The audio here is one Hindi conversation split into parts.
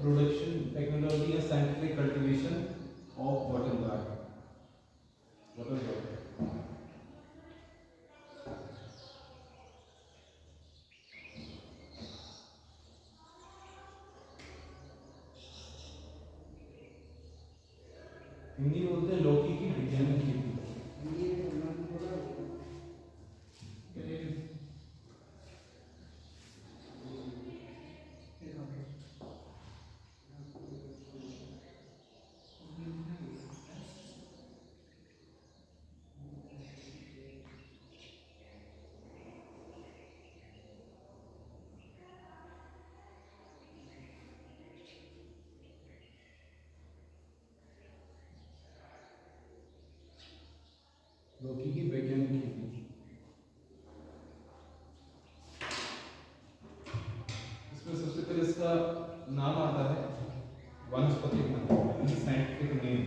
production technology and scientific cultivation of bottle gourd. Bottle gourd. Hindi में बोलते हैं लौकी की वैज्ञानिक खेती। लौकी की वैज्ञानिक खेती। इसमें सबसे पहले इसका नाम आता है वनस्पतिक नाम, साइंटिफिक नेम।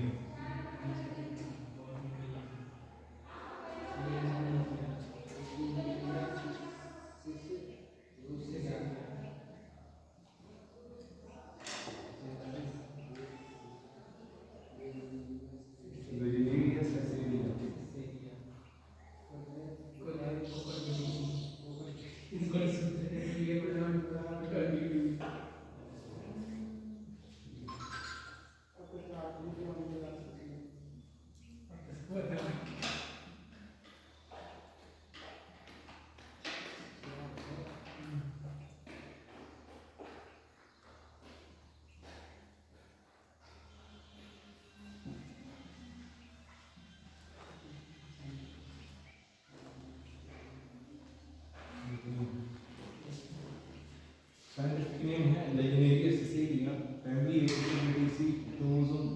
साइंटिफिक नेम है लेगनेरिया सिसिलिया, फैमिली एपिथेलियसी, क्रोमोसोम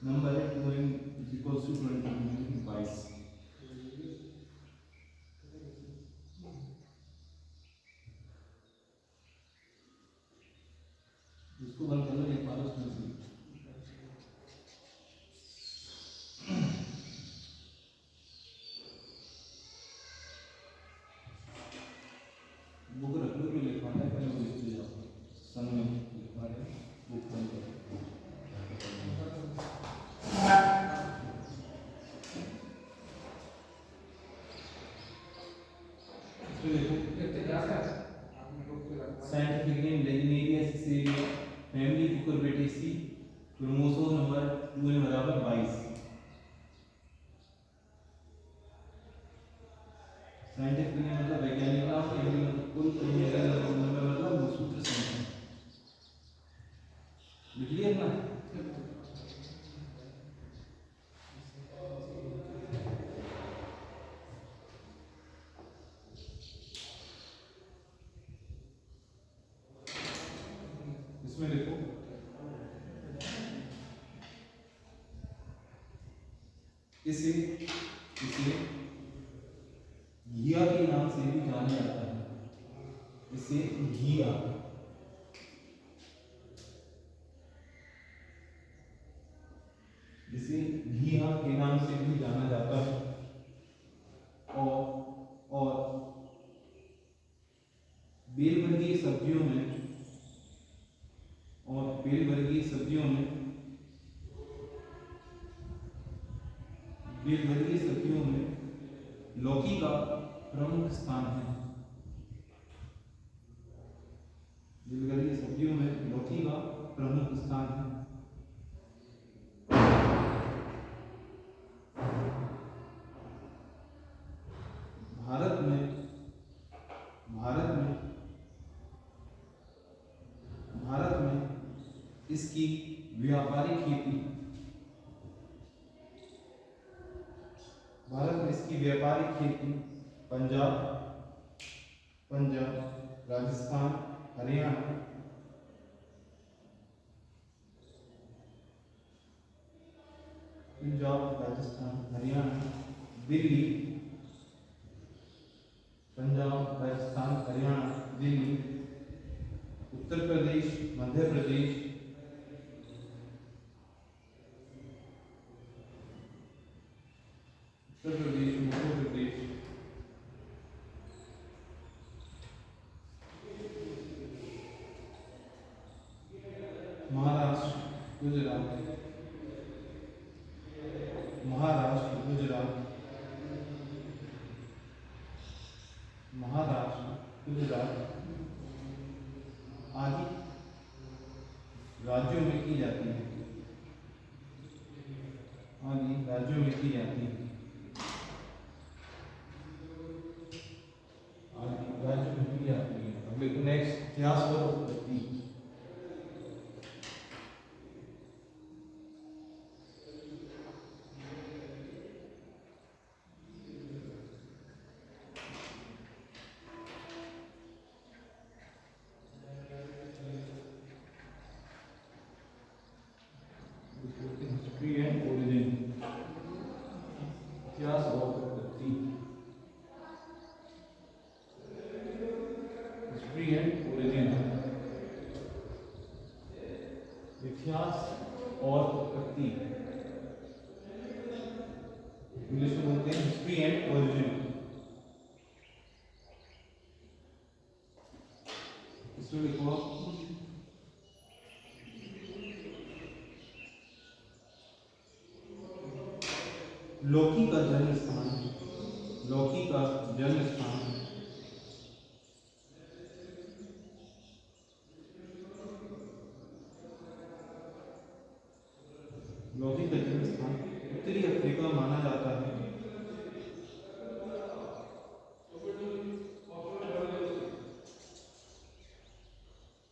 नंबर है 2n=20 इसको बंद कर लो एक बार उसमें से बुक रख लो जो लिखवाना है पहले वो लिख ले जाओ संग में लिखवा दे बुक बंद कर। Scientific name Lagenaria siceraria, family Cucurbitaceae, chromosome number 2n=22। Scientific name मतलब वैज्ञानिक नाम, फैमिली मतलब कुल, नंबर मतलब सूत्र संख्या। लिख लिया ना? इसमें देखो इसे घिया के नाम से भी जाना जाता है। इसे घिया, इसे घिया के नाम से भी जाना जाता है। और बेलवर्गीय सब्जियों में लौकी का प्रमुख स्थान है। बेलवर्गीय सब्जियों में लौकी का प्रमुख स्थान है। भारत में इसकी व्यापारिक खेती पंजाब, राजस्थान, हरियाणा, दिल्ली, उत्तर प्रदेश, मध्य प्रदेश, मध्य प्रदेश, गुजरात, महाराष्ट्र, गुजरात, महाराष्ट्र, गुजरात आदि राज्यों में की जाती है, आदि राज्यों में की जाती है, आदि राज्यों में की जाती है। अब देखो नेक्स्ट, इतिहास और उत्पत्ति। हिस्ट्री एंड ओरिजिन, इतिहास और उत्पत्ति, हिस्ट्री एंड ओरिजिन, इतिहास और उत्पत्ति, इंग्लिश में बोलते हैं हिस्ट्री एंड ओरिजिन। इसमें लिखो लौकी का जन्म स्थान, लौकी का जन्म स्थान, लौकी का जन्म स्थान उत्तरी अफ्रीका माना जाता है।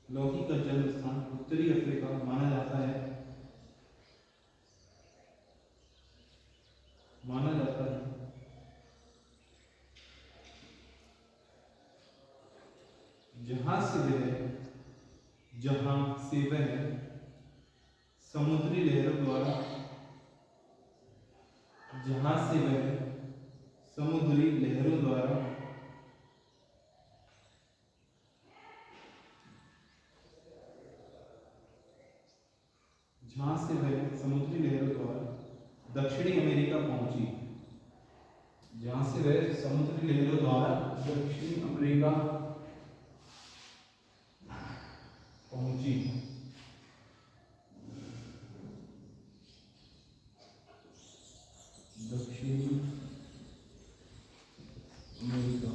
लौकी का जन्म स्थान उत्तरी अफ्रीका माना जाता है, माना जाता है। जहां से वह समुद्री लहरों द्वारा, जहां से वह समुद्री लहरों द्वारा जहां से वह समुद्री लहरों द्वारा दक्षिणी अमेरिका पहुंची, जहां से वह समुद्री लहरों द्वारा दक्षिणी अमेरिका पहुंची, दक्षिणी अमेरिका,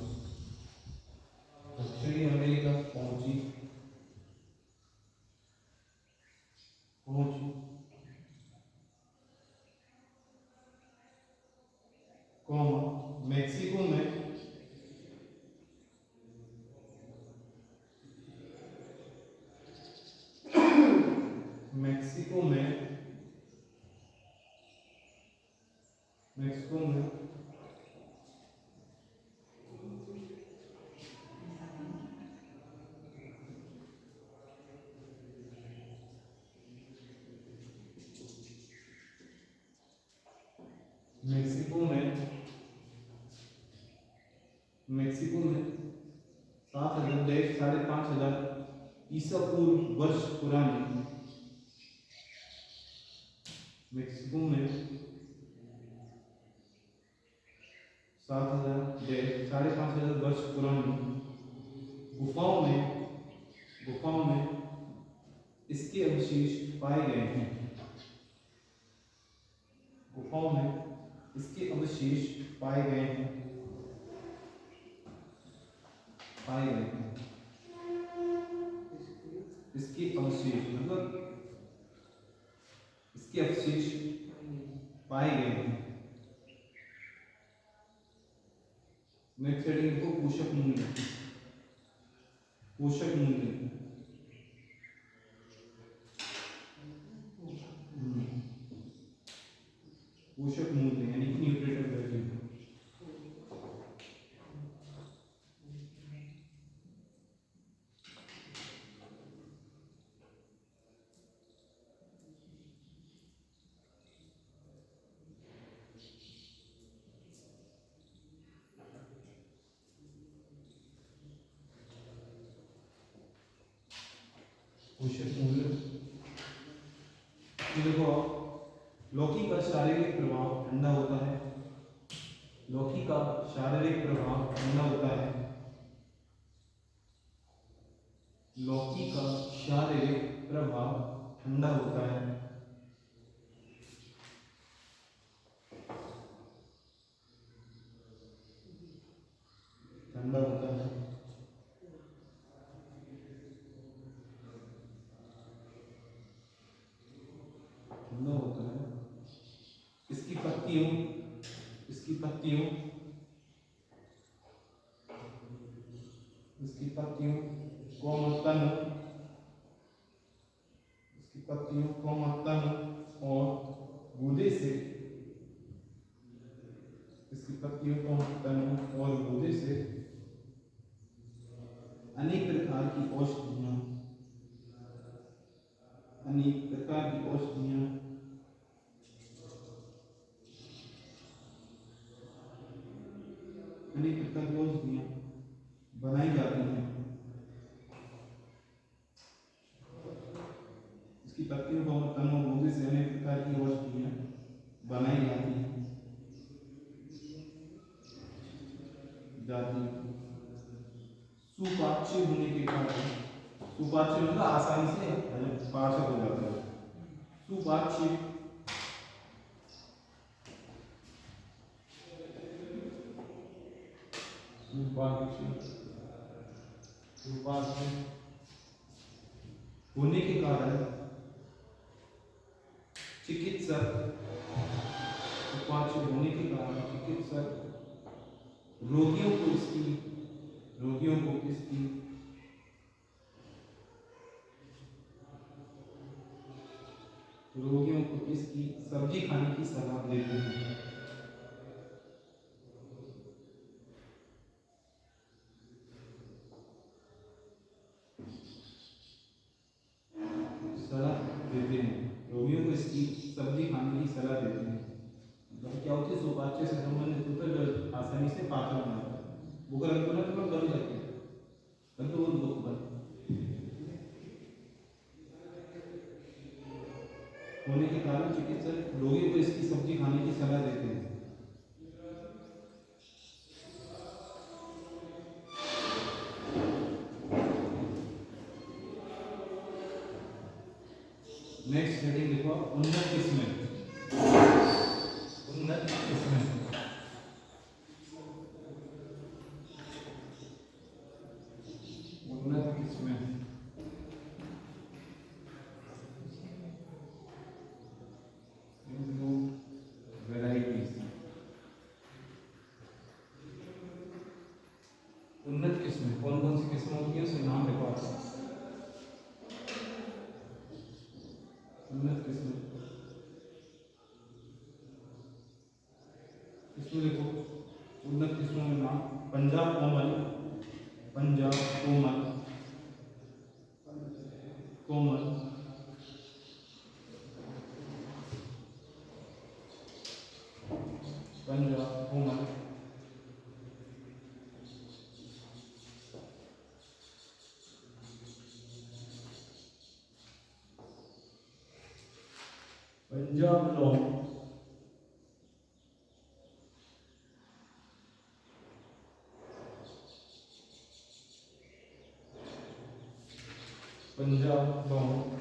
दक्षिणी अमेरिका पहुंची, मैक्सिको में मैक्सिको में मैक्सिको में 7,500 ईसा पूर्व वर्ष पुरानी, मैक्सिको में 5,500 वर्ष पुरानी गुफाओं में इसके अवशेष पाए गए हैं, गुफाओं में इसके अवशेष पाए गए हैं, इसके अवशेष मतलब इसके अवशेष पाए गए हैं। नेक्स्ट हेडिंग को पोषक मूल्य, पोषक मूल्य, पोषक मूल्य यानी कि न्यूट्रिटिव वैल्यू। पोषक मूल्य देखो, लौकी का शारीरिक प्रभाव ठंडा होता है, लौकी का शारीरिक प्रभाव ठंडा होता है, लौकी का शारीरिक प्रभाव ठंडा होता है। कोमल, इसकी पत्तियों कोमल और गूदे से, इसकी पत्तियों कोमल और गूदे से अनेक प्रकार की औषधियां, अनेक प्रकार की औषधियां बनाई जाती हैं। इसकी पत्तियों को तनों गूदे से अनेक प्रकार की औषधियां बनाई जाती सुपाच्य होने के कारण, सुपाच्य मतलब आसानी से पाचक हो जाता है। सुपाच्य होने के कारण चिकित्सक, सुपाच्य होने के कारण चिकित्सक रोगियों को इसकी सब्जी खाने की सलाह देते हैं। रोगियों को इसकी सब्जी खाने की सलाह देते हैं। मतलब क्या होती है, सुपाच्य से संबंधित होता है, आसानी से पाचन होता है। वो कर तो ना तुम्हें बन जाती है, तो वो दुख बन होने के कारण चिकित्सक रोगियों को इसकी सब्जी खाने की सलाह देते हैं। नेक्स्ट हेडिंग देखो, उन्नत किस्में। उन्नत किस्में, उन्नत किस्में वेराइटीज। उन्नत किस्में कौन कौन सी किस्में होती है, उसके नाम देखो आप। उन्नत किस्में इसमें देखो, उन्नत किस्मों में नाम पंजाब कोमल, पंजाब कोमल, कोमल, पंजाब कोमल, पंजाब लॉन्ग, पंजाब लॉन्ग,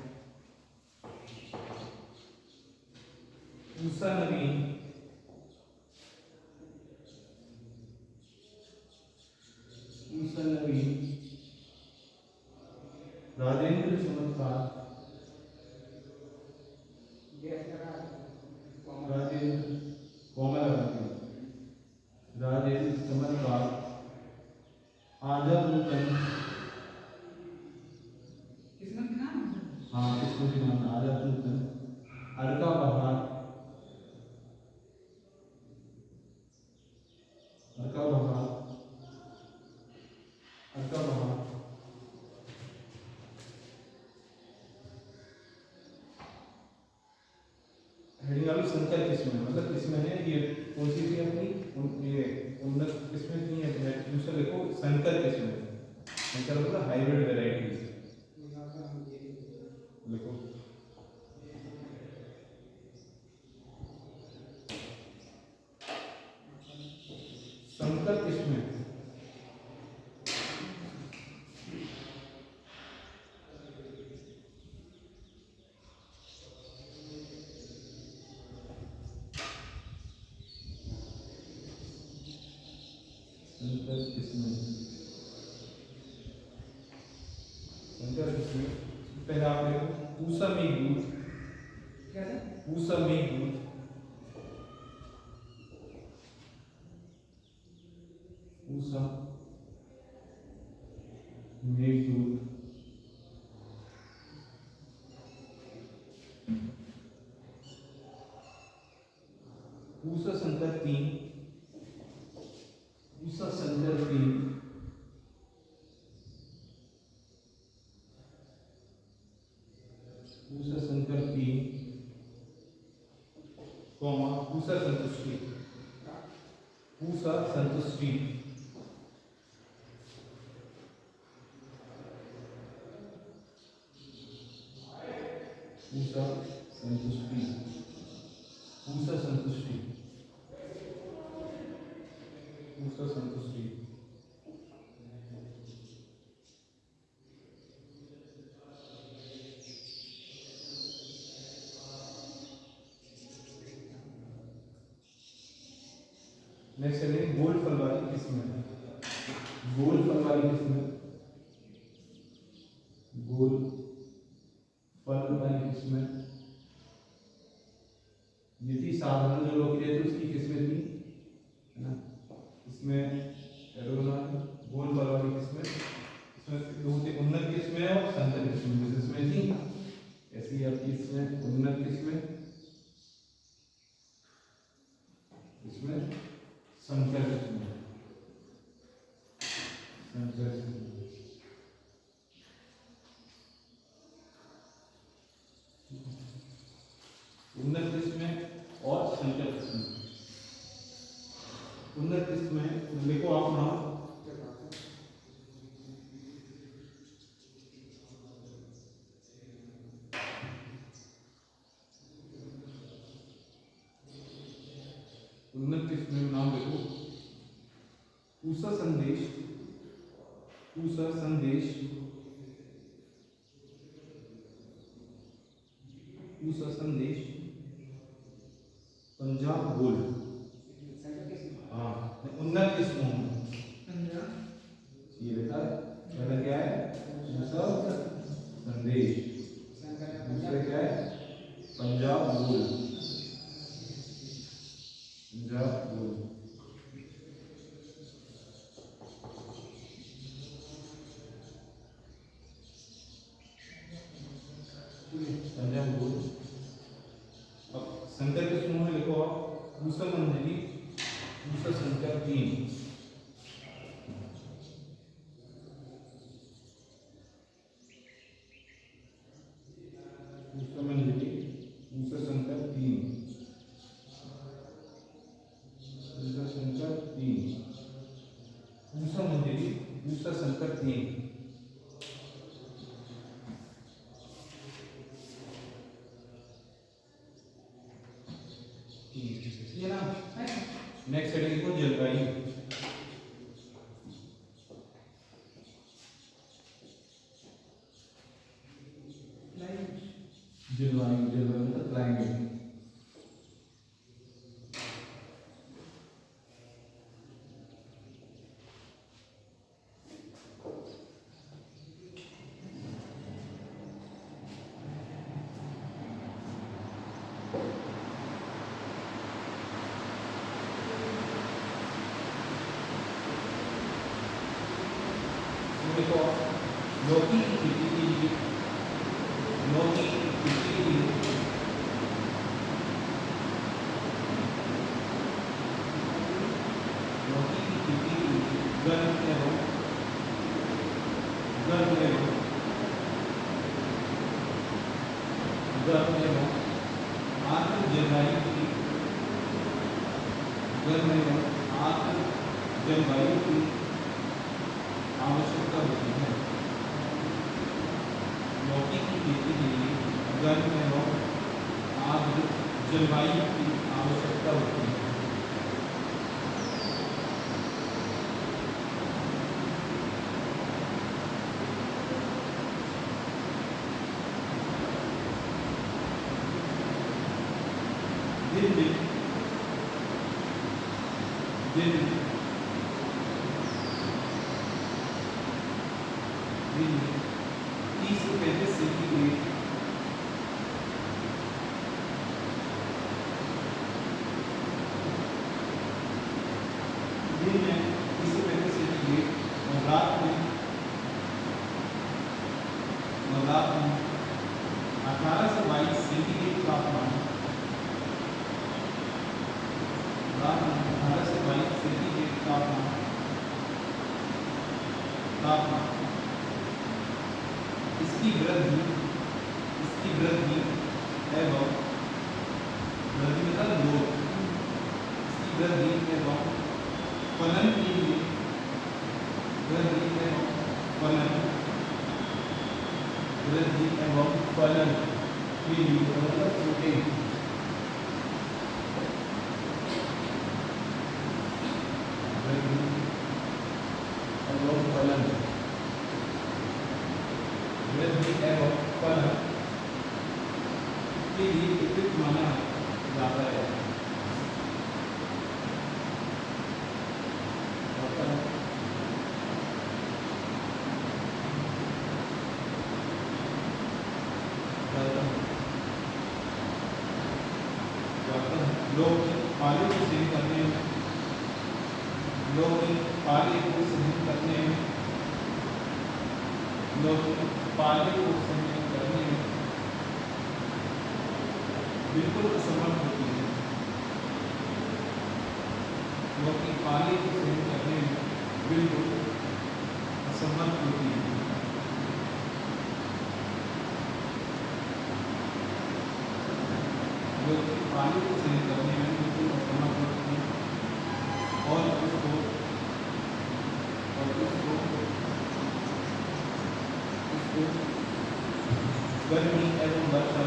पूसा नवीन, पूसा नवीन, राजेंद्र चमत्कार, राजेंद्र कोमल, राजेंद्र चमत्कार, आजाद नूतन, हाँ किसको भी नाम आजाद नूतन, अर्का बहार, अर्का बहार, अर्का बहार, हेडिंग आलू संकर किस्में, मतलब किस्में है ये कौन सी थी अपनी, ये उन्नत किस्में थी। दूसरा देखो संकर किस्में, संकर मतलब हाइब्रिड वेराइटीज। देखो संकर किस्में, संकर किस्में, संकर किस्में पहले आप देखो पूसा मेघदूत, क्या है पूसा मेघदूत, पूसा मेघदूत, ऊषा संकर 3 कॉमा ऊषा संतुष्टि ऊषा संतुष्टि ऊषा संतुष्टि ऊषा संतुष्टि ऊषा संतुष्टि नेक्स्ट है गोल फल वाली किस्में गोल फल वाली किस्में गोल फल वाली किस्में ये थी साधारण जो लोग थे तो उसकी किस्में थी है ना इसमें एरोना गोल फल वाली किस्में इसमें दो थे उन्नत किस्में और संकर किस्में जैसे इसमें थी ऐसी आपकी इसमें उन्नत किस्में इसमें संकर किस्में संकर किस्में उन्नत किस्में और संकर किस्में उन्नत किस्में लिखो आप नाम उन्नत किस्में नाम लिखो ऊषा संदेश ऊषा संदेश ऊषा संदेश पंजाब गोल हाँ उन्नत किस्मों ये बेटा पहला क्या है ऊषा संदेश दूसरा क्या है पंजाब गोल पंजाब गोल पंजाब गोल अब संकर के समूह में लिखो आप ऊषा मंजरी ऊषा संकर 3 ऊषा मंजरी ऊषा संकर 3 ऊषा संकर 3 ऊषा मंजरी ऊषा संकर 3 ये ना नेक्स्ट हेडिंग को जलवायु जलवायु जलवायु मतलब क्लाइमेट देखो लौकी की खेती के लिए लौकी की खेती के लिए लौकी की खेती के लिए गर्म एवं आर्द्र जलवायु की गर्म एवं आर्द्र जलवायु की आवश्यकता होती है लौकी की खेती के लिए गर्म एवं आर्द्र जलवायु की आवश्यकता होती है दिन दिन 30 से 35 सेंटीग्रेड दिन में 30 से 35 सेंटीग्रेड और रात में 18 से 22 सेंटीग्रेड तापमान रात में 18 से 22 सेंटीग्रेड तापमान इसकी इसकी वृद्धि एवं वृद्धि मतलब ग्रोथ, इसकी वृद्धि एवं फलन के लिए, वृद्धि एवं फलन, वृद्धि एवं फलन के लिए मतलब प्रोटीन, वृद्धि एवं फलन, वृद्धि एवं फलन के लिए उपयुक्त माना जाता है। लोग पाले को सही करने में, लोग पाले को सही करने में, लोग पाले को सही करने में बिल्कुल असमर्थ होती है। लोग पाले को सही करने में बिल्कुल असमर्थ होती है। लोग पाले को सही करने में बिल्कुल असमर्थ होती है और उसको गर्मी एवं वर्षा,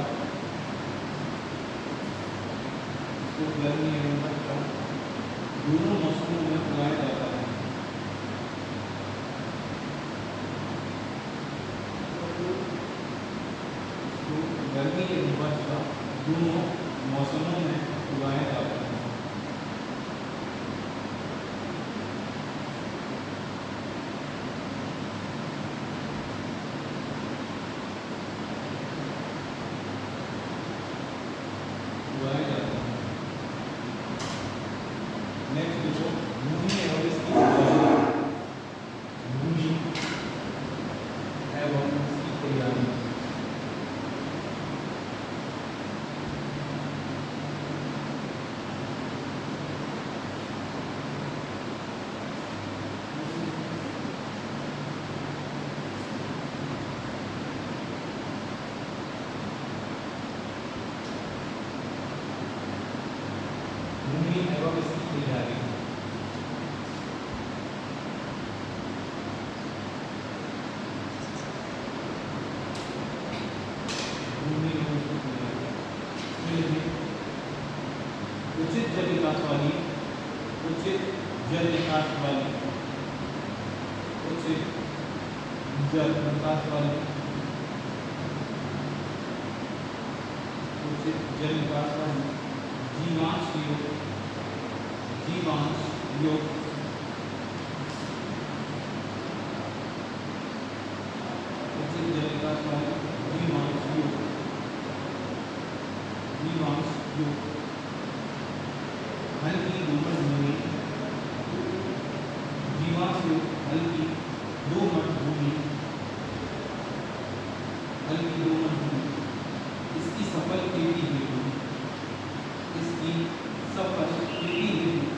गर्मी एवं वर्षा दोनों मौसमों में उगाया जाता है। गर्मी एवं वर्षा दोनों मौसमों में उगाया जाता है। नेक्स्ट देखो भूमि एवं इसकी तैयारी, भूमि एवं इसकी तैयारी। भूमि एवं इसकी तैयारी, भूमि एवं इसकी तैयारी, उचित जल निकास वाली, उचित जल निकास वाली, उचित जल निकास वाली, उचित जल निकास वाली जीवांश युक्त, जीवांश युक्त, उचित जल निकास वाली जीवांश युक्त, जीवांश युक्त हल्की दोमट भूमि, जीवांश युक्त हल्की दोमट भूमि, हल्की दोमट भूमि, इसकी सफल खेती हेतु, इसकी सफल खेती हेतु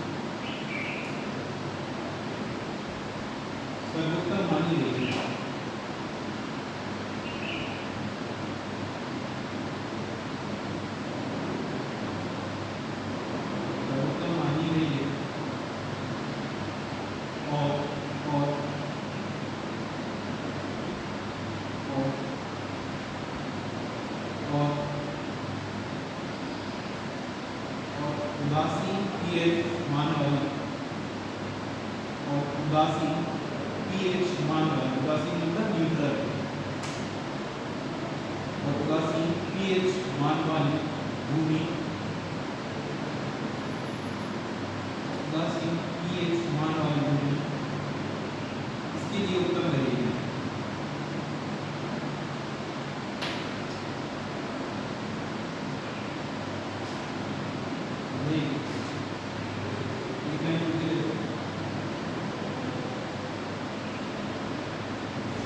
सर्वोत्तम मानी गई है। सर्वोत्तम मानी गई है और उदासीन पीएच मान वाली, और उदासीन पीएच मान वाली, उदासीन मतलब न्यूट्रल, और उदासीन पीएच मान वाली भूमि, उदासीन पीएच मान वाली भूमि इसके लिए उत्तम रहेगी।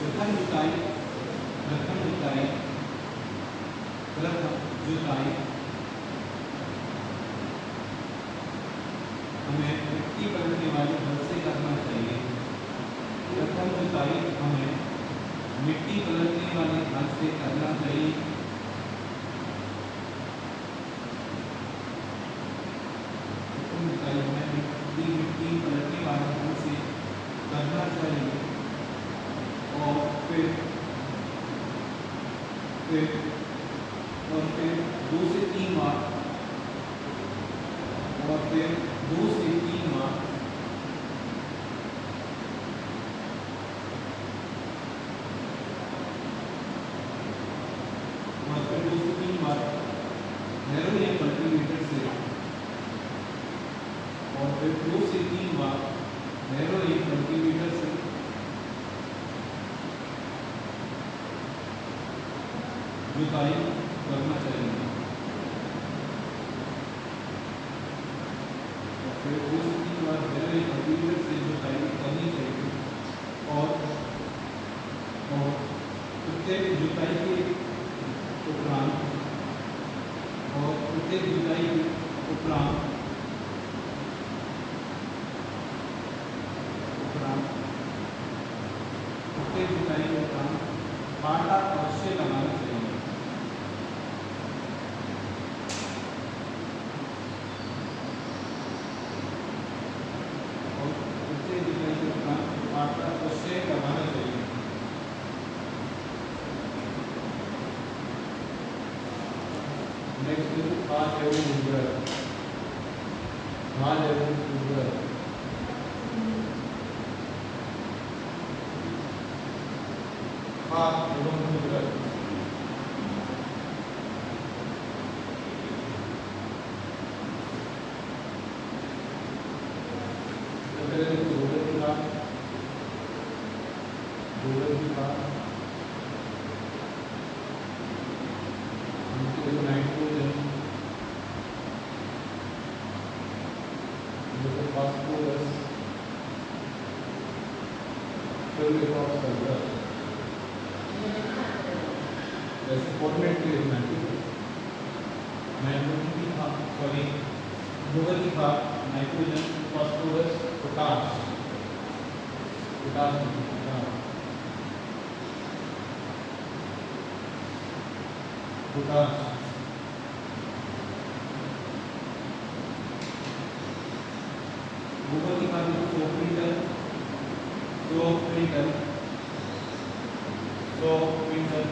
प्रथम जुताई, प्रथम जुताई, प्रथम जुताई हमें मिट्टी पलटने वाली हल से करना चाहिए। प्रथम जुताई हमें मिट्टी पलटने वाले हल से करना चाहिए। फिर 2 से 3 बार, और फिर 2 से 3 बार, और फिर 2 से 3 बार नैरो या कल्टीवेटर से, और फिर 2 से 3 बार नैरो या कल्टीवेटर से जुताई करना चाहिए। और फिर 2 से 3 बार नैरो या कल्टीवेटर से जुताई करनी चाहिए। और प्रत्येक जुताई के उपरांत प्रत्येक जुताई के उपरांत पाटा अवश्य लगाना चाहिए। और प्रत्येक जुताई के उपरांत पाटा अवश्य लगाना चाहिए। नेक्स्ट देखो खाद एवं उर्वरक। खाद एवं उर्वरक खाद एवं उर्वरक गोबर की खाद, nitrogen, phosphorus, sulphate of sulphur, जैसे फॉर्मेट के लिखना है। नाइट्रोजन की खाद, सॉरी गोबर की खाद, nitrogen, phosphorus, potash, potash potash, गोबर की खाद 100 quintal, 100 quintal, 100 quintal,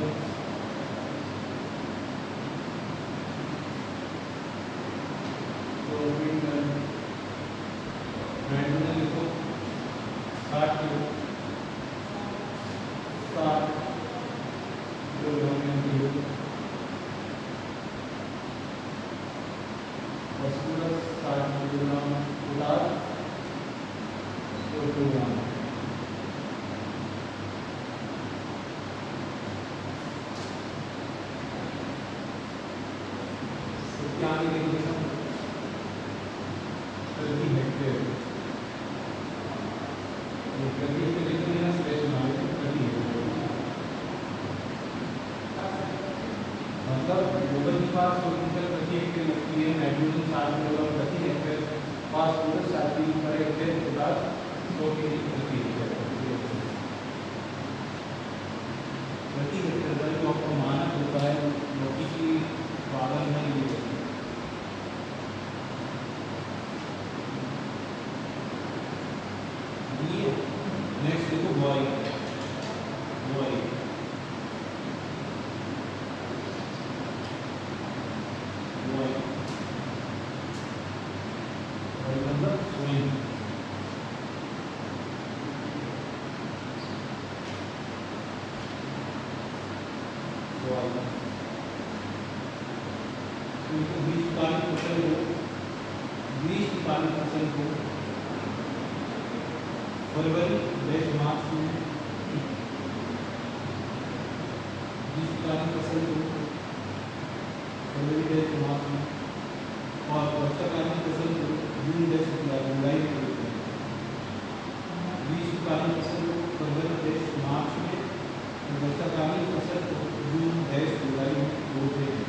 100 quintal. Nitrogen लिखो 60 kilo, 60 kilo. Phosphorus 60 kilogram, potash 100 kilogram. क्या आगे देखो प्रति हेक्टेयर, प्रति हेक्टेयर लिखेंगे ना, स्पेस बनाएंगे प्रति हेक्टेयर। मतलब गोबर की खाद 100 क्विंटल प्रति हेक्टेयर लगती है, नाइट्रोजन 60 किलोग्राम प्रति hectare, phosphorus 60 kilo per hectare, potash 100 KG प्रति हेक्टेयर। प्रति हेक्टेयर का जो आपको मानक होता है लौकी की उत्पादन में ये होता है। ये नेक्स्ट देखो बुआई, बुआई मतलब सोइंग। ग्रीष्मकालीन फसल को, ग्रीष्मकालीन फसल को फरवरी मार्च में, ग्रीष्मकालीन फसल को फरवरी मार्च में, और वर्षाकालीन फसल को जून जुलाई में बोते हैं। ग्रीष्मकालीन फसल को फरवरी मार्च में, और वर्षाकालीन फसल को जून जुलाई में बोते हैं।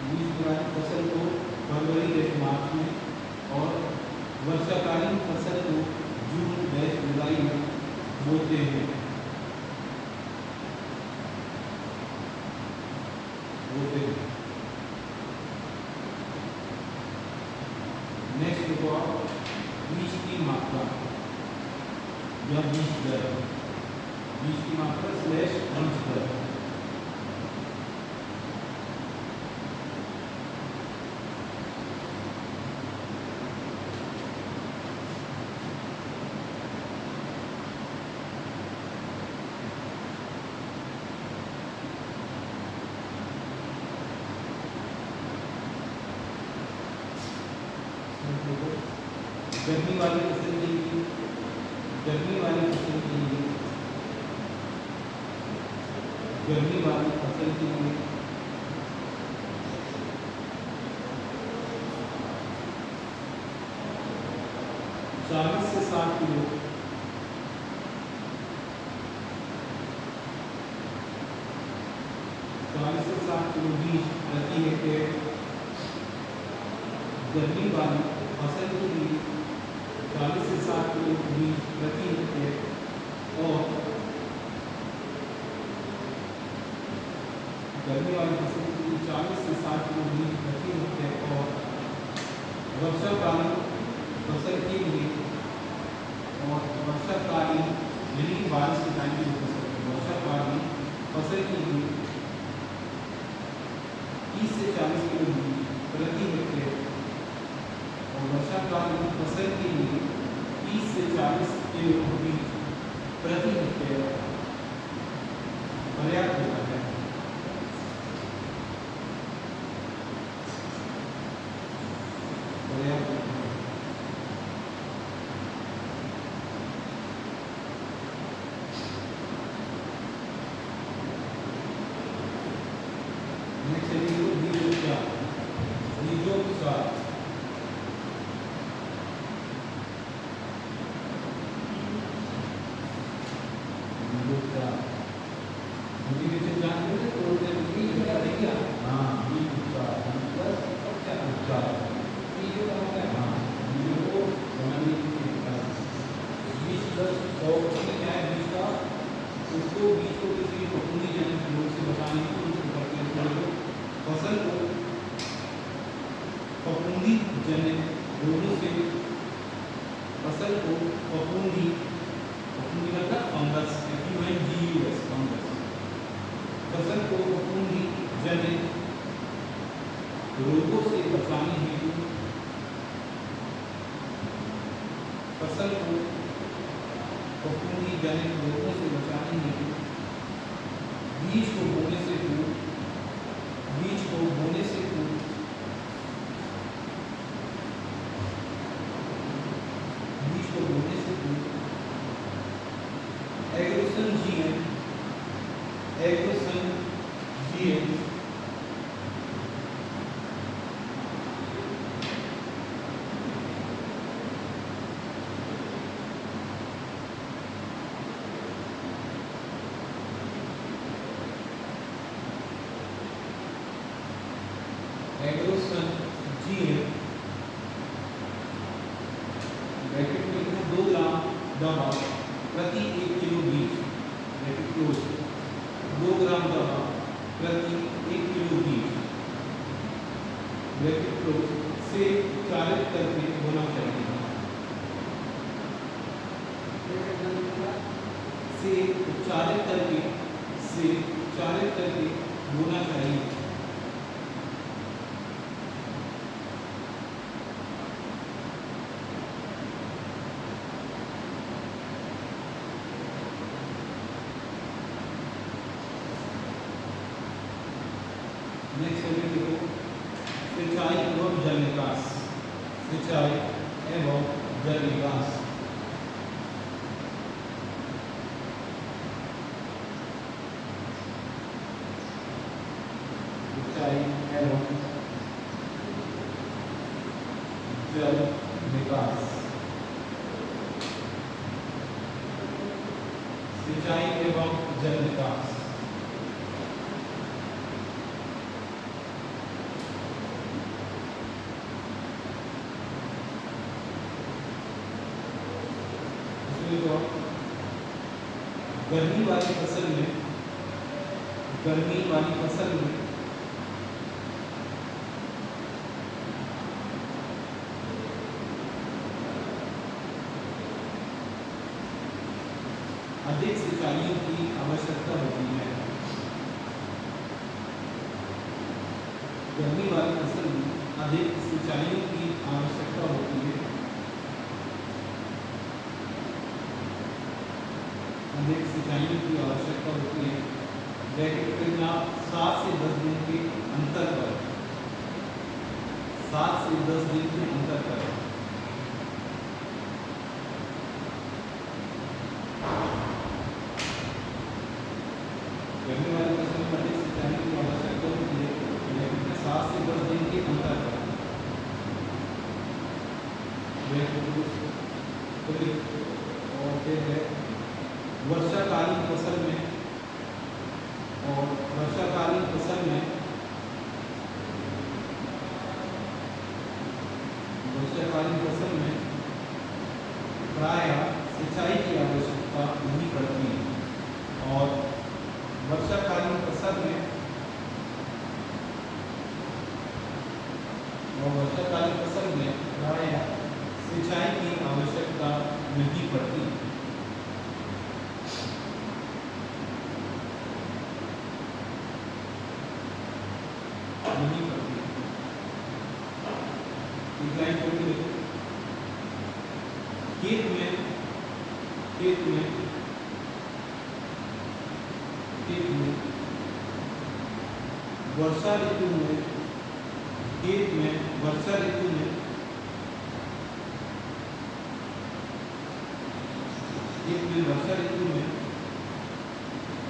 ग्रीष्मकालीन फसल को फरवरी मार्च में, और वर्षाकालीन फसल को जून जुलाई में बोते हैं। नेक्स्ट रेशियो ऑफ बीज की मात्रा या बीज दर, बीज की मात्रा स्लैश बीज दर। गर्मी वाली फसल के लिए, गर्मी वाली फसल के लिए, गर्मी वाली फसल के लिए 40 से 60 किलो, 40 से 60 किलो बीज प्रति हेक्टेयर गर्मी वाली फसल के लिए 40 से 60 किलो बीज प्रति हेक्टेयर और गर्मी वाली फसल के लिए 40 से 60 किलो बीज प्रति हेक्टेयर और वर्षाकालीन फसल के लिए और वर्षाकालीन यानी बारिश के टाइम की फसल, वर्षाकालीन फसल के लिए 30 से 40 किलो बीज प्रति हेक्टेयर और वर्षाकालीन फसल के लिए 30 से 40 किलो बीज प्रति हेक्टेयर पर्याप्त होता है। पर्याप्त रोगों से बचाने हेतु फसल को फफूंदी जनित रोगों से बचाने हेतु बीज को बोने से पूर्व, बीज को बोने से पूर्व बीज को बोने से पूर्व एग्रोसन जीएम, एग्रोसन जीएम एग्रोसन जीएम ब्रैकेट में 2 ग्राम दवा प्रति 1 किलो बीज, ब्रैकेट क्लोज, 2 ग्राम दवा प्रति 1 किलो बीज, ब्रैकेट क्लोज से उपचारित करके होना चाहिए, से उपचारित करके होना चाहिए। नेक्स्ट है देखो सिंचाई एवं जल निकास, सिंचाई एवं जल निकास। सिंचाई एवं जल निकास, सिंचाई एवं जल निकास। गर्मी वाली फसल में, गर्मी वाली फसल में अधिक सिंचाइयों की आवश्यकता होती है। गर्मी वाली फसल में अधिक सिंचाइयों की आवश्यकता होती है। अधिक सिंचाइयों की आवश्यकता होती है। ब्रैकेट में आप 7 से 10 दिन के अंतर पर 7 से 10 दिन के अंतर पर गर्मी वाली फसल में अधिक सिंचाई की आवश्यकता होती है। ब्रैकेट में 7 से 10 दिन के अंतर पर और फिर है वर्षाकालीन फसल में वर्षाकालीन फसल में प्रायः सिंचाई की आवश्यकता नहीं पड़ती और वर्षाकालीन फसल में प्रायः सिंचाई की आवश्यकता नहीं पड़ती। वर्षा ऋतु में खेत में वर्षा ऋतु में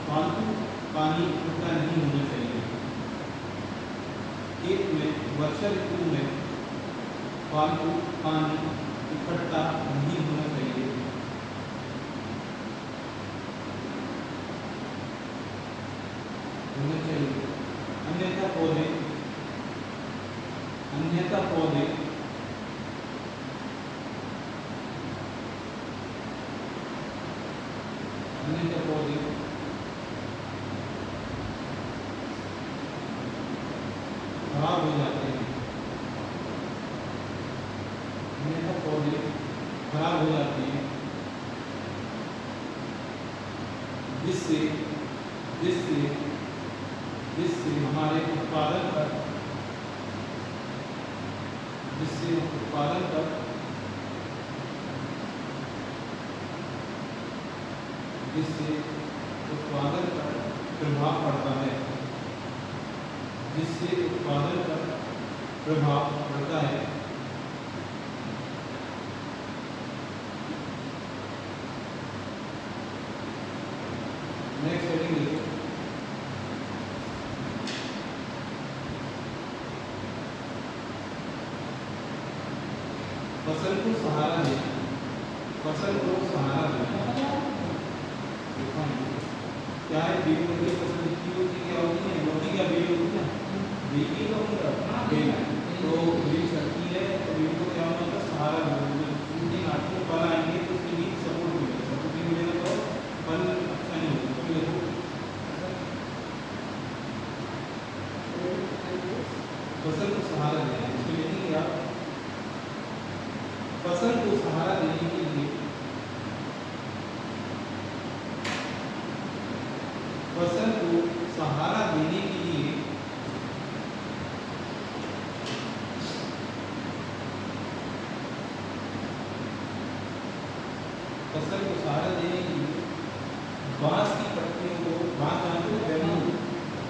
फालतू पानी इकट्ठा नहीं होना चाहिए। खेत में वर्षा ऋतु में फालतू पानी इकट्ठा नहीं होना चाहिए। अन्यथा पौधे खराब हो जाते हैं। जिससे हमारे उत्पादन पर प्रभाव पड़ता है। नेक्स्ट हेडिंग देखो, फसल को सहारा देना। क्या है बीज की फसल की होती क्या होती है? मोती का बीज होती है ना, बीज की तो बीज सकती है तो बीज को क्या होता है? सहारा देना। आपको फल आएंगे तो उसके लिए सपोर्ट मिलेगा तो फल अच्छा नहीं होगा। फसल को सहारा देना, इसके लिए क्या फसल को सहारा देने के लिए फसल को सहारा देने के लिए बांस की पट्टियों को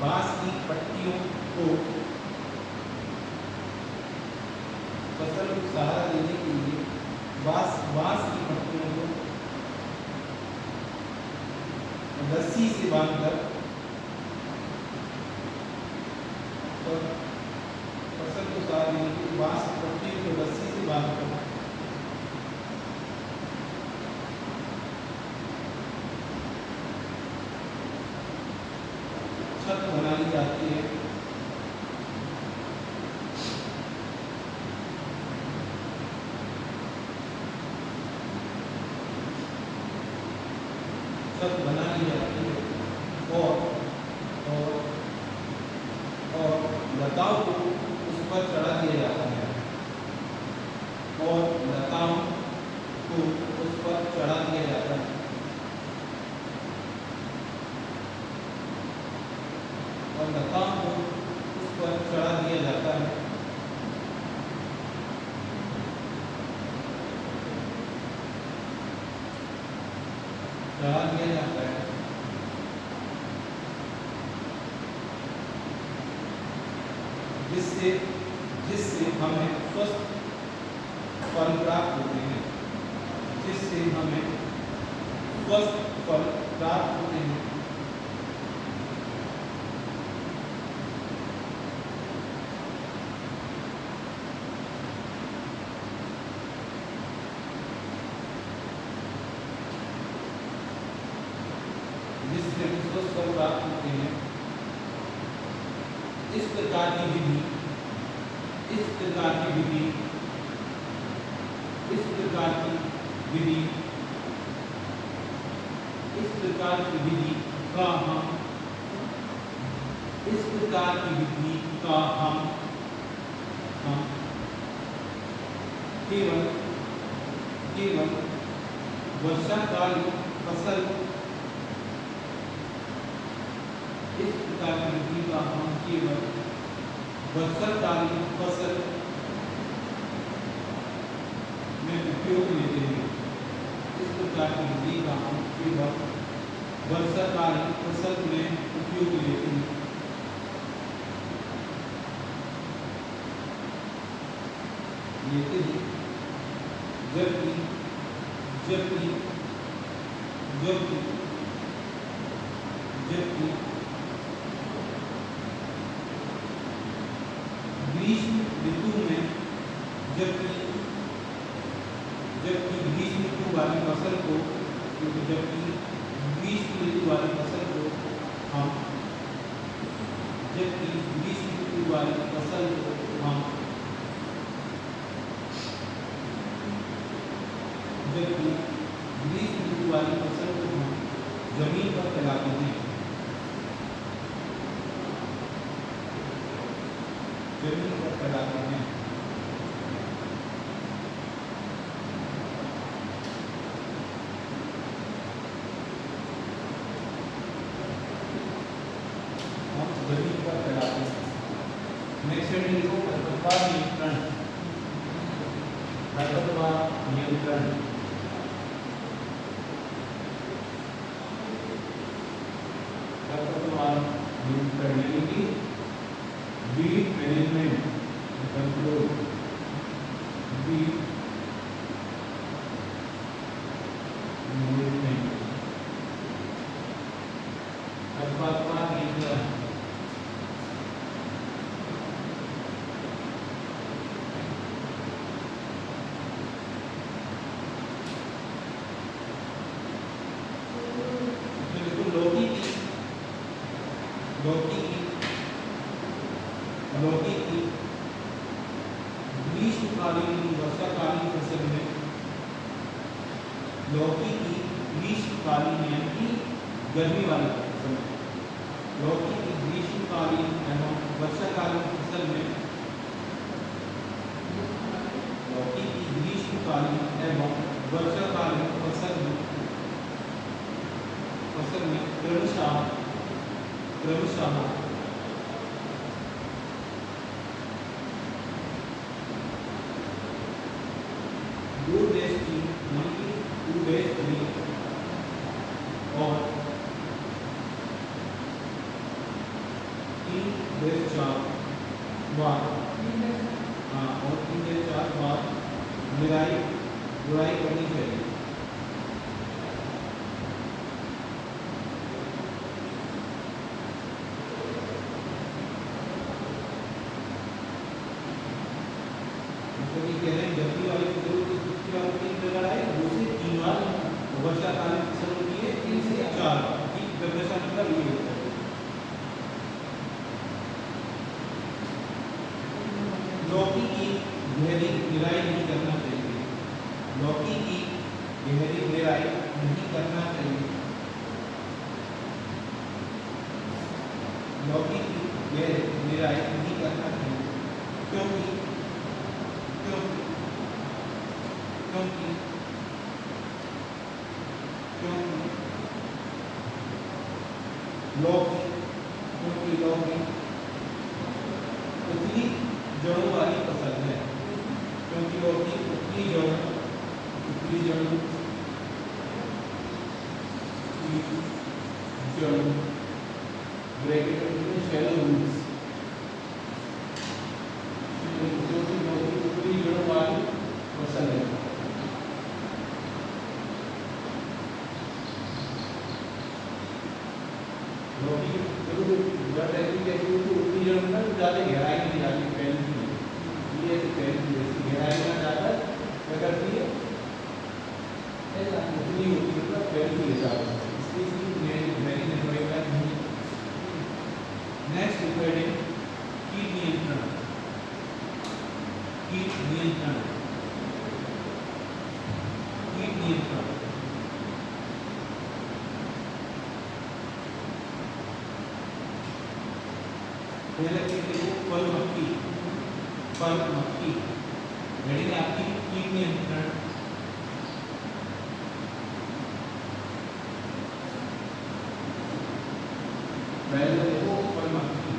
बांस की पट्टियों को फसल को सहारा देने के लिए बांस की पट्टियों को रस्सी से बांधकर फसल को सहारा देने के लिए बांस की पट्टियों को रस्सी से बांधकर छत बना ली जाती है। और लताओं को उस पर चढ़ा दिया जाता है। और लताओं को उस पर चढ़ा दिया जाता है। लता को उस पर चढ़ा दिया जाता है। चढ़ा दिया जाता है जिससे जिससे हमें स्वस्थ फल प्राप्त होते हैं। जिससे हमें स्वस्थ फल प्राप्त होते हैं। जिससे हमें स्वस्थ फल प्राप्त होते हैं। इस प्रकार की विधि इस प्रकार की विधि इस प्रकार की विधि इस प्रकार की विधि का हम इस प्रकार की विधि का हम केवल केवल वर्षाकालीन फसल इस प्रकार की विधि का हम केवल वर्षाकालीन फसल में उपयोग लेते हैं। इस प्रकार की विधि का हम केवल वर्षाकालीन फसल में उपयोग लेते हैं। लेते हैं जबकि जबकि जबकि जबकि ग्रीष्म ऋतु में जबकि ग्रीष्म ऋतु वाली फसल को जबकि ग्रीष्म ऋतु वाली फसल को हम जबकि ग्रीष्म ऋतु वाली फसल को हम जबकि ग्रीष्म ऋतु वाली फसल को हम जमीन पर फैलाते हैं। जमीन पर फैलाते हैं। हम जमीन पर फैलाते हैं। नेक्स्ट लिखो खरपतवार नियंत्रण। खरपतवार नियंत्रण यानी कि weed management control. Weed management खरपतवार नियंत्रण लौकी की ग्रीष्मकालीन वर्षाकालीन फसल में लौकी की ग्रीष्मकालीन यानी कि गर्मी वाली फसल में लौकी की ग्रीष्मकालीन एवं वर्षाकालीन फसल में लौकी की ग्रीष्मकालीन एवं वर्षाकालीन फसल में क्रमशः 2-3 और 3-4 बार और 3-4 बार गुड़ाई करनी चाहिए। कह रहे हैं गर्मी वाली फसल की 3 बार है, 2 से 3 बार वर्षाकालीन फसल होती है 3 से 4 की व्यवस्था मतलब ये होता है। लौकी की गहरी निराई नहीं करना चाहिए। लौकी की गहरी निराई नहीं करना चाहिए। लौकी की गहरी निराई नहीं करना चाहिए क्योंकि लौकी चौथी ऊपरी जड़, ऊपरी जड़, जड़ ब्रैकेट में शैलो रूट्स, जो कि ऊपरी जड़ों वाली फसल है। जड़ ऐसी कैसी होती है, ऊपरी जड़ में ज़्यादा गहराई नहीं जाती, फैलती है, ये ऐसे फैलती है, ऐसी गहराई में ज़्यादा क्या करती है, ऐसा उतनी होती है, मतलब फैलती है ज़्यादा, इसलिए नेक्स्ट रिकॉर्डिंग कीट नियंत्रण, कीट नियंत्रण, कीट नियंत्रण। पहले देखो फल मक्खी, फल मक्खी हेडिंग आपकी कीट नियंत्रण। पहले देखो फल मक्खी,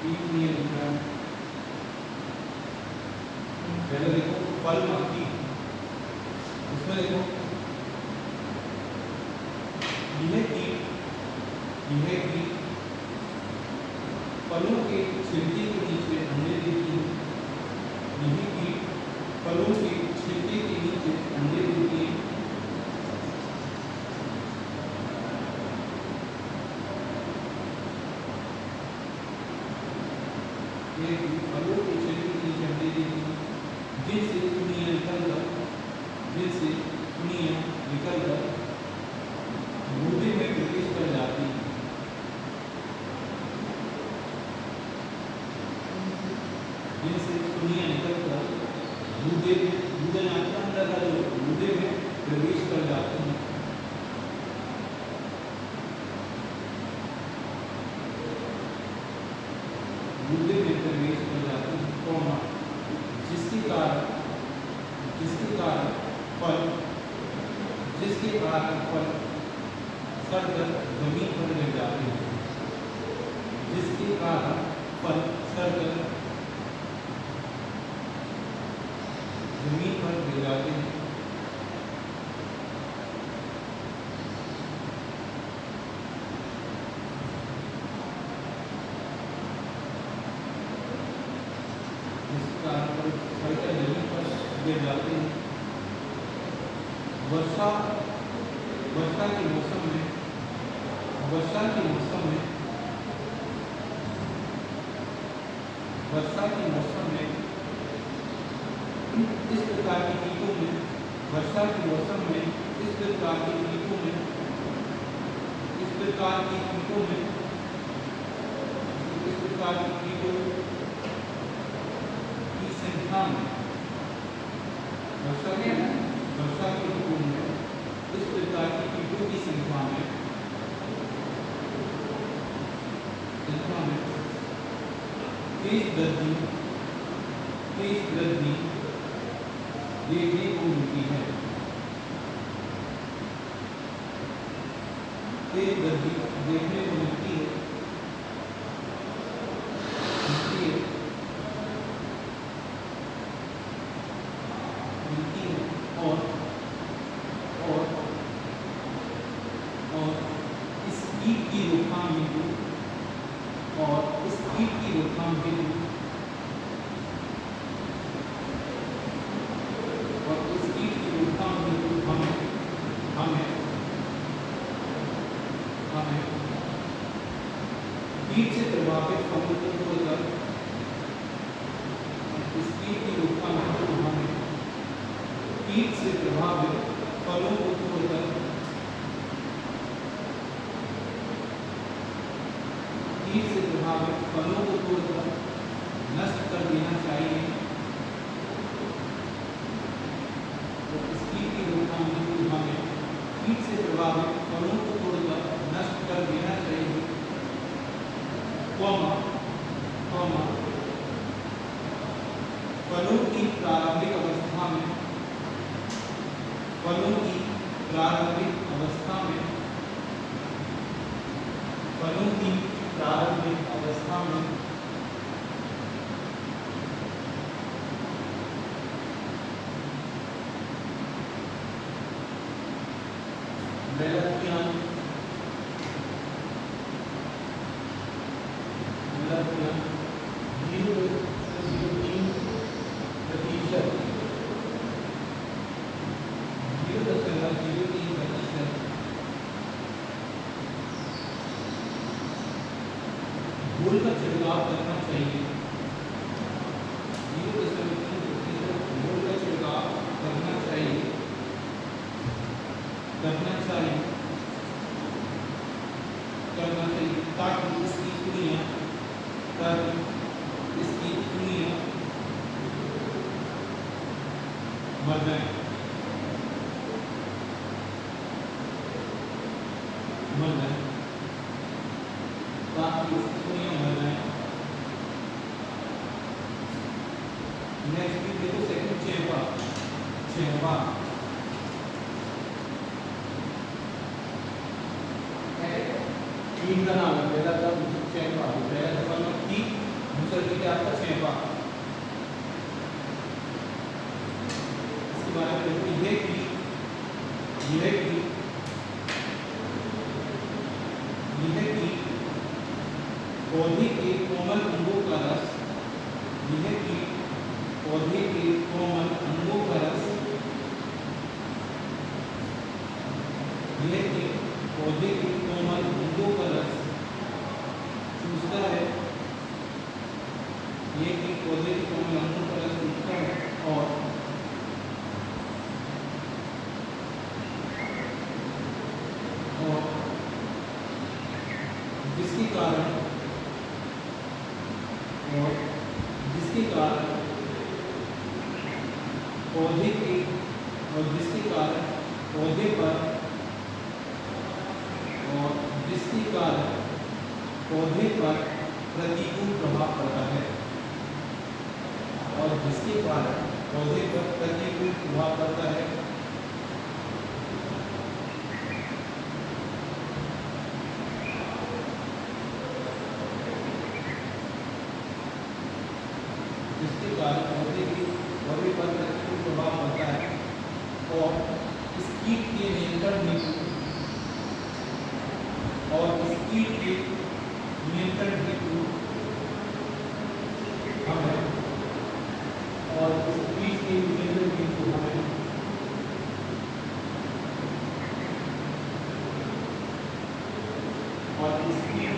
कीट नियंत्रण। पहले देखो फल मक्खी, उसमें देखो यह कीट फलों के छिलके के नीचे अंडे देती है, यह कीट फलों के छिलके के नीचे अंडे देती है। ये फलों के छिलके के नीचे अंडे देती है, जिनसे सुनियां निकलकर गूदे में प्रवेश कर जाती है। जिनसे सुनियां निकलकर गूदे अंदर का जो गूदे में प्रवेश कर जाती है। गूदे में प्रवेश कर जाती है, कौमा जिसके कारण फल सड़कर जमीन पर गिर जाते हैं, जिसके कारण फल सड़कर जमीन पर गिर जाते हैं। जिसके कारण फल सड़कर जमीन पर गिर जाते हैं। वर्षा के मौसम में इस प्रकार के कीटों में वर्षा के मौसम में इस प्रकार के कीटों की संख्या में वर्षा के ऋतु में इस प्रकार की कीटों की संख्या में तेज वृद्धि देखने को मिलती है। तेज वृद्धि देखने को मिलती है और इस कीट की रोकथाम हेतु हमें कीट से प्रभावित फलों को तोड़कर इस कीट की रोकथाम हेतु हमें कीट से प्रभावित फलों को तोड़कर नष्ट कर देना चाहिए। तो इस कीट की रोकथाम हेतु हमें कीट से प्रभावित फलों को तोड़कर नष्ट कर देना चाहिए, फलों की प्रारंभिक अवस्था में फलों की प्रारंभिक में मेलाथियन घोल का छिड़काव करना चाहिए। 0.3% घोल का छिड़काव करना चाहिए ताकि इसकी सुइयां मर जाएं। नेक्स्ट देखो सेकंड चेपा कीट का नाम है। पहला था चेपा, पहला दफा में कीट, दूसरा क्या आपका चेपा। इसके बारे में देखो ये कीट पौधे के कोमल अंगों का रस चूसता है। ये कीट पौधे के कोमल अंगों का रस चूसता है और जिसके कारण पौधे पर प्रतिकूल प्रभाव पड़ता है और इस कीट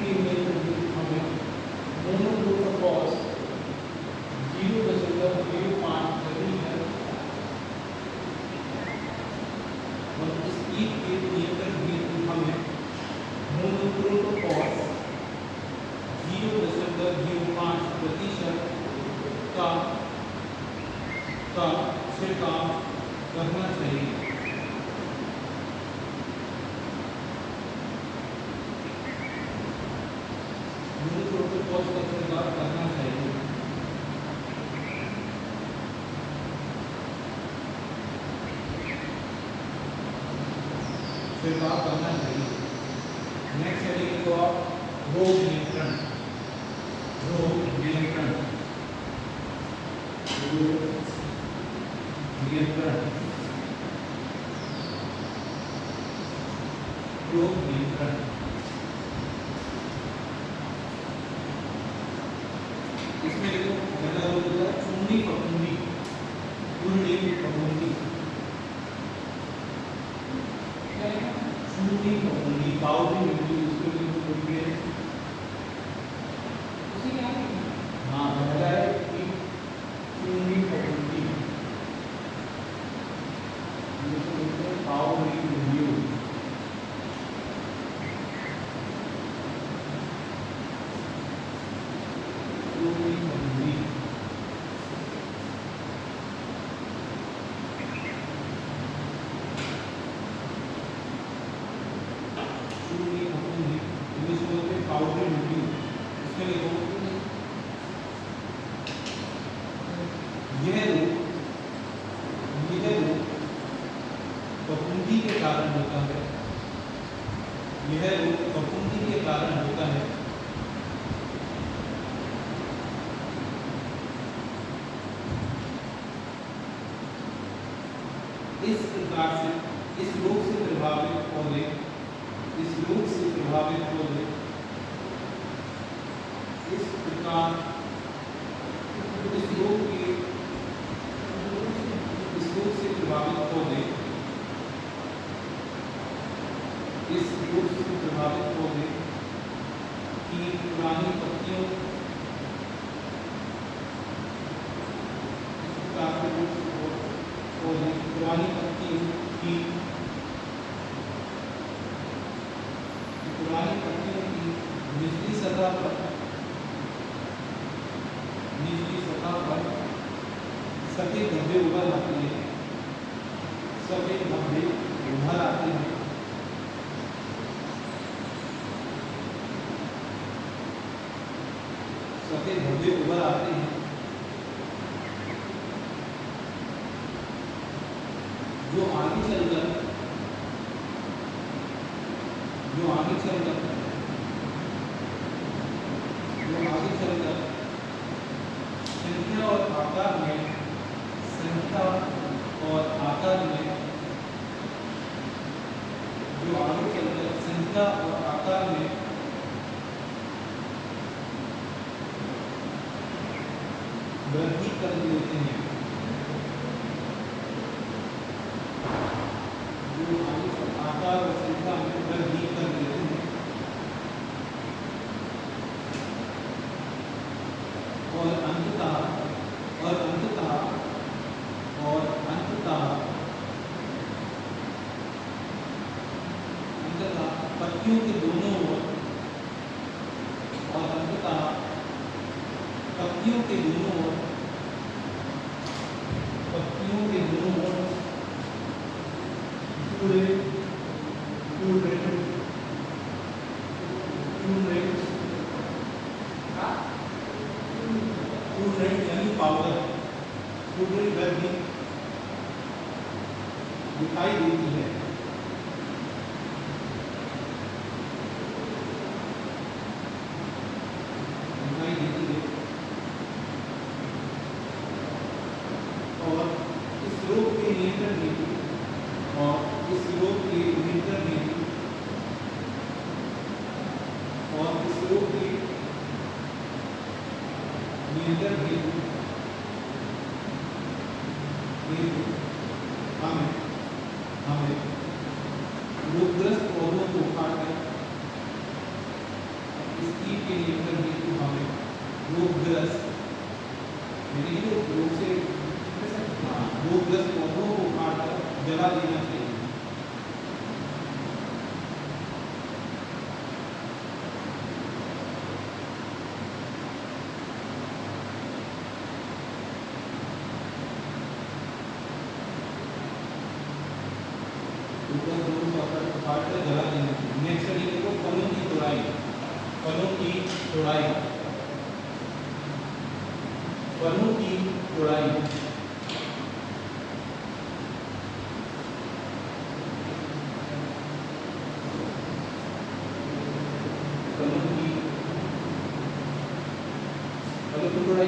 के नियंत्रण हेतु हमें मोनोक्रोटोफॉस 0.05 और इस कीट के नियंत्रण हेतु हमें मोनोक्रोटोफॉस 0.05% का छिड़काव करना चाहिए। मोनोक्रोटोफॉस का छिड़काव करना चाहिए। नेक्स्ट हेडिंग को आप रोग नियंत्रण इसमें देखो पहला रोग होता है चूंडी फफूंदी, पाउडरी मिट्टी उसको भी बोलते हैं। हाँ पहला है कि चूंडी फफूंदी, जिसको बोलते हैं पाउडरी मिट्टी। पाउडरी मिट्टी इसके लिए यह रोग फफूंदी के कारण होता है। इस प्रकार से इस रोग से प्रभावित पौधे इस रोग से प्रभावित पौधे इस प्रकार इस रोग से प्रभावित पौधे इस रोग से प्रभावित पौधे की पुरानी पत्तियों पुरानी पत्तियों की निचली सतह पर सफेद धब्बे उभर आते हैं सफेद धब्बे उभर आते हैं सफेद धब्बे उभर आते हैं जो आगे चलकर संख्या और आकार में जो आगे चलकर संख्या और आकार में वृद्धि कर देते हैं जो आगे आकार और संख्या में वृद्धि कर देते हैं और अंततः पत्तियों के दोनों ओर और अंततः पत्तियों के दोनों ओर यानी पाउडर वृद्धि दिखाई देती है और इस रोग के नियंत्रण हेतु हमें रोगग्रस्त पौधों को उखाड़कर इस कीट के नियंत्रण हेतु हमें रोगग्रस्त पौधों को उखाड़कर जला देना चाहिए। जला देना चाहिए। नेक्स्ट तरीके को फलों की तोड़ाई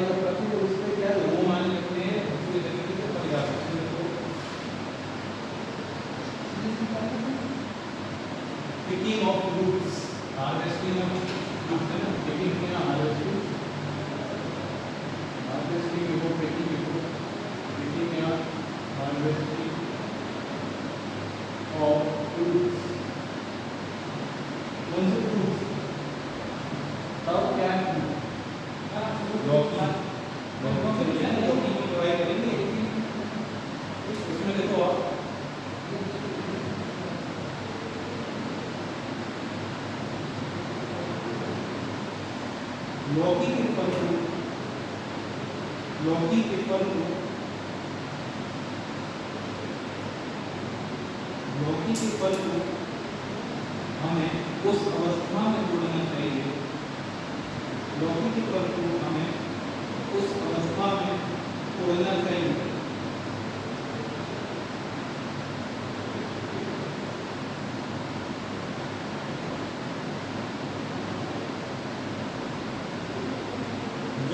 का प्रति तो उसमें क्या है वो मान लेते हैं दूसरे तरीके से परिभाषा सकते हैं। Picking of fruits, harvesting of fruits है ना, picking में harvesting को picking या harvesting of fruits। कौन से fruits? तब क्या है? लौकी की तोड़ाई करेंगे। इसमें देखो आप लौकी के फल को हमें उस अवस्था में तोड़ना चाहिए। लौकी के फल को हमें उस अवस्था में तोड़ना चाहिए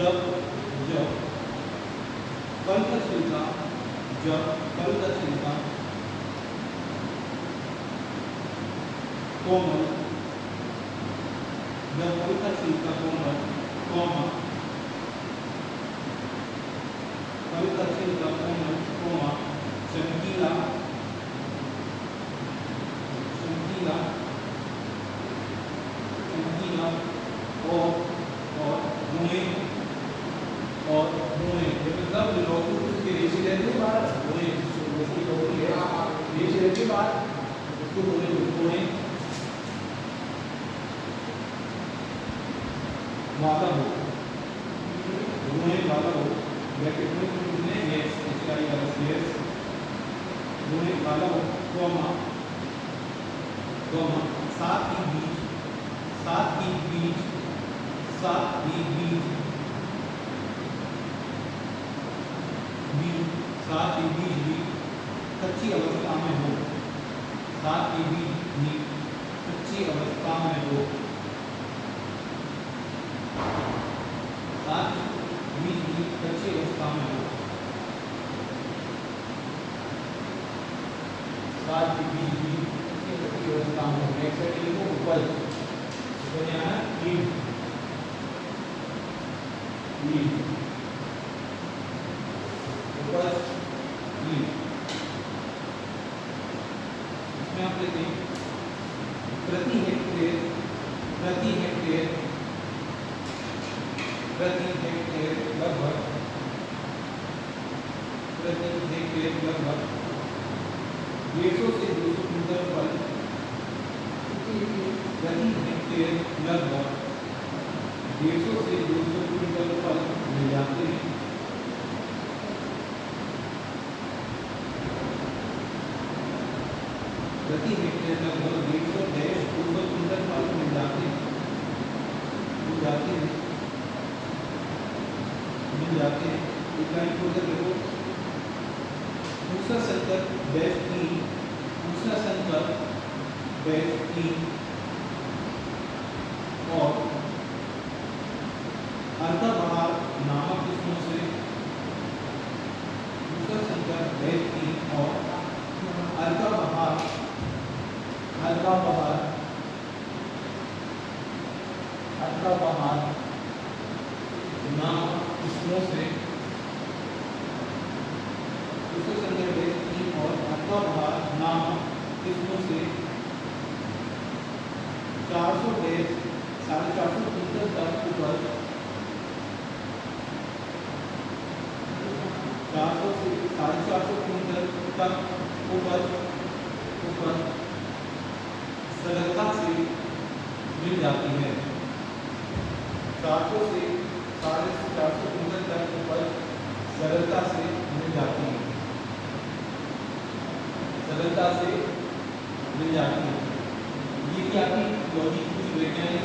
जब फल का छिलका कोमल, जब कोई था छिलका कोमल, कोमा, कोई था छिलका कोमल, कोमा, चमकीला, चमकीला, चमकीला, और रोए, और रोए, ये मतलब लोगों के रेशे रहते हैं बाहर, रोए, जैसे लोगों के रेशे रहते हैं बाहर, उसको रोए, रोए, वाला हो, रोए वाला हो, ब्रैकेट में कितने यस, इसका ये वाला यस, रोए वाला हो, कोमा, कोमा, साथ ही बीच, साथ ही बीच, साथ ही बीच, बीज, साथ ही बीज भी कच्ची अवस्था में हो, साथ ही बीज भी कच्ची अवस्था में हो, साथ ही बीज भी कच्ची अवस्था में हो, साथ ही बीज भी कच्ची अवस्था में हो। नेक्स्ट है लिखो उपज, तो यहाँ है ईल्ड, ईल्ड, उपज, ईल्ड, इसमें आप लेते हैं प्रति हेक्टेयर, प्रति हेक्टेयर, प्रति हेक्टेयर लगभग, प्रति हेक्टेयर लगभग 150 से 200 क्विंटल फल, प्रति हेक्टेयर लगभग 150 से 200 क्विंटल फल मिल जाते हैं। प्रति हेक्टेयर लगभग 150 से 200 क्विंटल फल मिल जाते हैं, मिल जाते हैं, मिल जाते हैं। एक लाइन को देखो, दूसरा संकर बेस्ट की, दूसरा संकर बेस्ट की और अर्धबहार नामक किस्मों से, दूसरा संकर बेस्ट की और अर्धबहार, अर्धबहार, अर्धबहार नामक किस्मों से, दूसरे संकर बेस्ट की और अर्धबहार नामक किस्मों से 400 डेज 450 क्विंटल तक उपज, 400 से 450 क्विंटल तक उपज, उपज सरलता से मिल जाती है। 400 से 450 क्विंटल तक उपज सरलता से मिल जाती है, सरलता से मिल जाती है। ये भी आपकी लॉजिक की वैज्ञानिक